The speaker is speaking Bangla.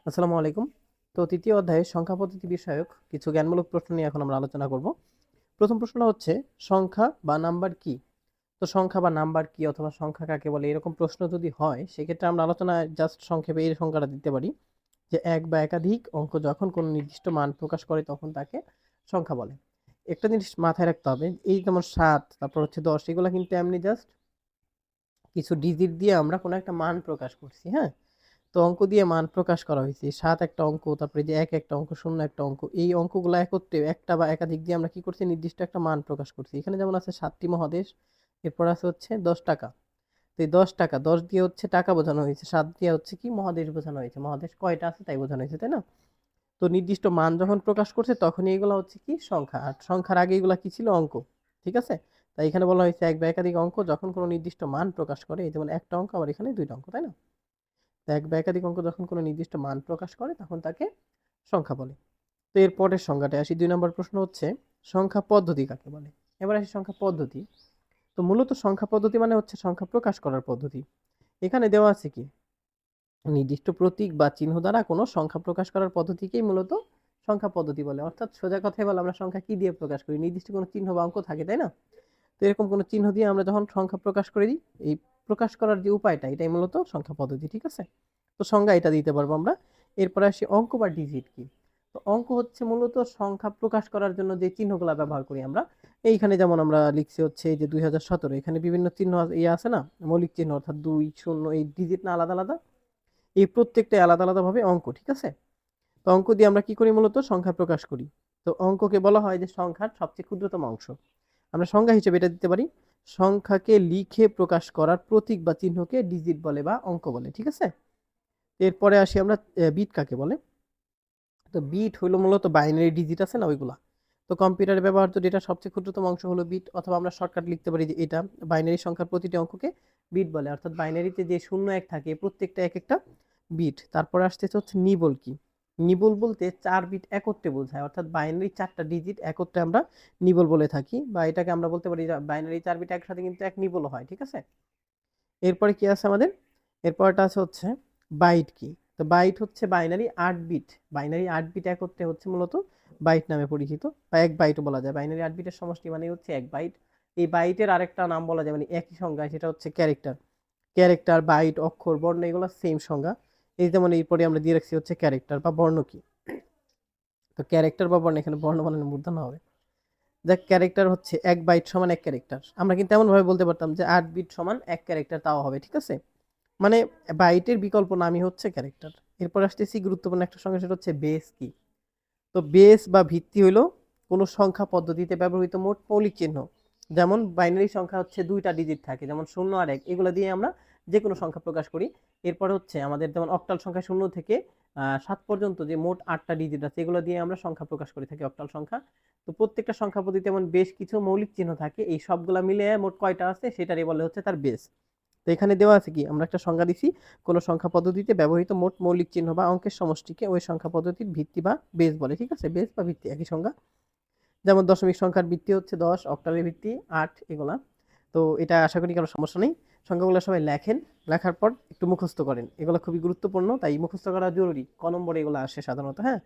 আসসালামু আলাইকুম। তো তৃতীয় অধ্যায়ে সংখ্যা পদ্ধতি বিষয়ক কিছু জ্ঞানমূলক প্রশ্ন নিয়ে এখন আমরা আলোচনা করব। প্রথম প্রশ্নটা হচ্ছে সংখ্যা বা নাম্বার কি? তো সংখ্যা বা নাম্বার কি অথবা সংখ্যা কাকে বলে এরকম প্রশ্ন যদি হয় সেক্ষেত্রে আমরা আলোচনায় জাস্ট সংক্ষেপে এই সংখ্যাটা দিতে পারি যে এক বা একাধিক অঙ্ক যখন কোনো নির্দিষ্ট মান প্রকাশ করে তখন তাকে সংখ্যা বলে। একটা জিনিস মাথায় রাখতে হবে, এই যেমন ৭ তারপর হচ্ছে ১০ এগুলা কিন্তু এমনি জাস্ট কিছু ডিজিট দিয়ে আমরা কোনো একটা মান প্রকাশ করছি, হ্যাঁ? তো অঙ্ক দিয়ে মান প্রকাশ করা হয়েছে ৭ একটা অঙ্ক, তারপরে যে ১ একটা অঙ্ক, ০ একটা অঙ্ক, এই অঙ্কগুলো একত্রে একটা বা একাধিক দিয়ে আমরা কি করছি নির্দিষ্ট একটা মান প্রকাশ করছি। এখানে যেমন আছে ৭টি মহাদেশ, এরপর আছে হচ্ছে ১০ টাকা। তো এই ১০ টাকা ১০ দিয়ে হচ্ছে টাকা বোঝানো হয়েছে, ৭ দিয়ে হচ্ছে কি মহাদেশ বোঝানো হয়েছে, মহাদেশ কয়টা আছে তাই বোঝানো হয়েছে, তাই না? তো নির্দিষ্ট মান যখন প্রকাশ করছে তখনই এগুলো হচ্ছে কি সংখ্যা, আর সংখ্যার আগে এগুলা কি ছিল অঙ্ক। ঠিক আছে, তাই এখানে বলা হয়েছে এক বা একাধিক অঙ্ক যখন কোনো নির্দিষ্ট মান প্রকাশ করে, এই যেমন একটা অঙ্ক আবার এখানে দুইটা অঙ্ক, তাই না? এক বা একাধিক অঙ্ক যখন কোনো নির্দিষ্ট মান প্রকাশ করে তখন তাকে সংখ্যা বলে। তো এর পরের সংখ্যাটা আসি, ২ নম্বর প্রশ্ন হচ্ছে সংখ্যা পদ্ধতি কাকে বলে। এবার আসি সংখ্যা পদ্ধতি। তো মূলত সংখ্যা পদ্ধতি মানে হচ্ছে সংখ্যা প্রকাশ করার পদ্ধতি। এখানে দেওয়া আছে কি নির্দিষ্ট প্রতীক বা চিহ্ন দ্বারা কোনো সংখ্যা প্রকাশ করার পদ্ধতিকেই মূলত সংখ্যা পদ্ধতি বলে। অর্থাৎ সোজা কথায় বলে আমরা সংখ্যা কি দিয়ে প্রকাশ করি, নির্দিষ্ট কোনো চিহ্ন বা অঙ্ক থাকে, তাই না? তো এরকম কোনো চিহ্ন দিয়ে আমরা যখন সংখ্যা প্রকাশ করে দিই, এই প্রকাশ করার যে উপায়টা এটাই মূলত সংখ্যা পদ্ধতি। ঠিক আছে, তো সংজ্ঞা এটা দিতে পারবো আমরা। এরপরে আসি অঙ্ক বা ডিজিট কি। তো অঙ্ক হচ্ছে মূলত সংখ্যা প্রকাশ করার জন্য যে চিহ্নগুলো ব্যবহার করি আমরা। এইখানে যেমন আমরা লিখছি হচ্ছে এই যে ২০১৭, এখানে বিভিন্ন চিহ্ন ইয়ে আছে না, মৌলিক চিহ্ন, অর্থাৎ ২ ০ এই ডিজিট না আলাদা আলাদা, এই প্রত্যেকটা আলাদা আলাদা ভাবে অঙ্ক। ঠিক আছে, তো অঙ্ক দিয়ে আমরা কি করি মূলত সংখ্যা প্রকাশ করি। তো অঙ্ককে বলা হয় যে সংখ্যার সবচেয়ে ক্ষুদ্রতম অংশ। আমরা সংজ্ঞা হিসেবে এটা দিতে পারি, সংখ্যাকে লিখে প্রকাশ করার প্রতীক বা চিহ্নকে ডিজিট বলে বা অঙ্ক বলে। ঠিক আছে, এরপরে আসি আমরা বিট কাকে বলে। তো বিট হলো মূলত বাইনারি ডিজিট আছে না ওইগুলা। তো কম্পিউটারে ব্যবহৃত ডেটার সবচেয়ে ক্ষুদ্রতম অংশ হলো বিট, অথবা আমরা শর্টকাট লিখতে পারি যে এটা বাইনারি সংখ্যার প্রতিটি অঙ্ককে বিট বলে। অর্থাৎ বাইনারিতে যে ০ ১ থাকে প্রত্যেকটা এক একটা বিট। তারপরে আসতেছে হচ্ছে নিবল কি। নিবল বলতে ৪ বিট একত্রে বোঝায়, অর্থাৎ বাইনারি ৪টা ডিজিট একত্রে আমরা নিবল বলে থাকি, বা এটাকে আমরা বলতে পারি বাইনারি ৪ বিট একসাথে কিন্তু এক নিবল হয়। ঠিক আছে, এরপরে কি আছে আমাদের, এরপরটা আছে হচ্ছে বাইট কি। তো বাইট হচ্ছে বাইনারি ৮ বিট, বাইনারি ৮ বিট একত্রে হচ্ছে মূলত বাইট নামে পরিচিত, বা এক বাইটও বলা যায়। বাইনারি ৮ বিটের সমষ্টি মানে হচ্ছে এক বাইট। এই বাইটের আরেকটা নাম বলা যায় মানে একই সংজ্ঞা, সেটা হচ্ছে ক্যারেক্টার। ক্যারেক্টার, বাইট, অক্ষর, বর্ণ এগুলো সেম সংজ্ঞা। এই যেমন এরপরে আমরা দিয়ে রাখছি হচ্ছে ক্যারেক্টার বা বর্ণ কি। তো ক্যারেক্টার বা বর্ণ, এখানে বর্ণ বানানো মূর্ধন্য হবে। দেখ, ক্যারেক্টার হচ্ছে এক বাইট সমান এক ক্যারেক্টার। আমরা কিন্তু এমন ভাবে বলতে পারতাম যে ৮ বিট সমান এক ক্যারেক্টার, তাও হবে। ঠিক আছে, মানে বাইটের বিকল্প নামই হচ্ছে ক্যারেক্টার। এরপর আসতেছি গুরুত্বপূর্ণ একটা সংখ্যা, সেটা হচ্ছে বেস কি। তো বেস বা ভিত্তি হলো কোনো সংখ্যা পদ্ধতিতে ব্যবহৃত মোট মৌলিক চিহ্ন। যেমন বাইনারি সংখ্যা হচ্ছে ২টা ডিজিট থাকে, যেমন ০ আর ১, এগুলো দিয়ে আমরা যে কোনো সংখ্যা প্রকাশ করি। এরপর হচ্ছে আমাদের যেমন অক্টাল সংখ্যা ০ থেকে ৭ পর্যন্ত যে মোট ৮টা ডিজিট আছে, এগুলো দিয়ে আমরা সংখ্যা প্রকাশ করে থাকি, অক্টাল সংখ্যা। তো প্রত্যেকটা সংখ্যা পদ্ধতিতে এমন বেশ কিছু মৌলিক চিহ্ন থাকে, এই সবগুলা মিলে মোট কয়টা আছে সেটারই বলে হচ্ছে তার বেস। তো এখানে দেওয়া আছে কি, আমরা একটা সংজ্ঞা দিছি, কোন সংখ্যা পদ্ধতিতে ব্যবহৃত মোট মৌলিক চিহ্ন বা অঙ্কের সমষ্টিকে ওই সংখ্যা পদ্ধতির ভিত্তি বা বেস বলে। ঠিক আছে, বেস বা ভিত্তি একই সংজ্ঞা। যেমন দশমিক সংখ্যার ভিত্তি হচ্ছে ১০, অক্টালের ভিত্তি ৮, এগুলা। তো এটা আশা করি কারো সমস্যা নেই। সংখ্যাগুলো সবাই লেখেন, লেখার পর একটু মুখস্থ করেন, এগুলো খুবই গুরুত্বপূর্ণ, তাই মুখস্থ করা জরুরি। ক নম্বরে এগুলো আসে সাধারণত, হ্যাঁ।